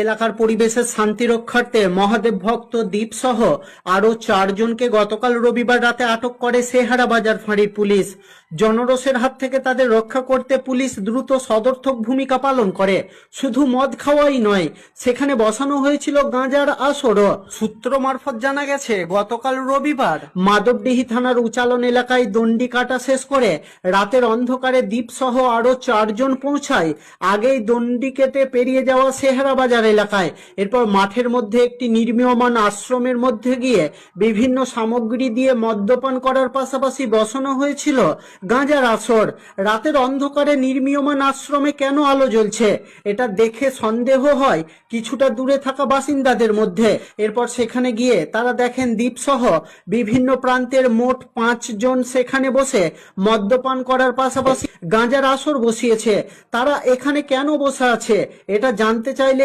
এলাকার পরিবেশের শান্তি রক্ষার্থে মহাদেব ভক্ত দ্বীপ সহ আরো 4 জনকে গতকাল রবিবার রাতে আটক করে সেহারা বাজার ফাঁড়ির পুলিশ। জনরোষের হাত থেকে তাদের রক্ষা করতে পুলিশ দ্রুত সদর্থক ভূমিকা পালন করে। শুধু মদ খাওয়াই নয়, সেখানে বসানো হয়েছিল গাঁজার আসরও। সূত্র মারফত জানা গেছে, গতকাল রবিবার মাধবডিহি থানার উচালন এলাকায় দণ্ডি কাটা শেষ করে রাতের অন্ধকারে দ্বীপ সহ আরো 4 জন পৌঁছায় আগেই দণ্ডি কেটে পেরিয়ে যাওয়া সেহারা বাজার এলাকায়। এরপর মাঠের মধ্যে একটি নির্মীয়মান আশ্রমের মধ্যে গিয়ে বিভিন্ন সামগ্রী দিয়ে মদ্যপান করার পাশাপাশি বসানো হয়েছিল গাঁজার আসর। রাতের অন্ধকারে নির্মীয়মান আশ্রমে কেন আলো জ্বলছে, এটা দেখে সন্দেহ হয় কিছুটা দূরে থাকা বাসিন্দাদের মধ্যে। এরপর সেখানে গিয়ে তারা দেখেন দ্বীপ সহ বিভিন্ন প্রান্তের মোট 5 জন সেখানে বসে মদ্যপান করার পাশাপাশি গাঁজার আসর বসিয়েছে। তারা এখানে কেন বসে আছে এটা জানতে চাইলে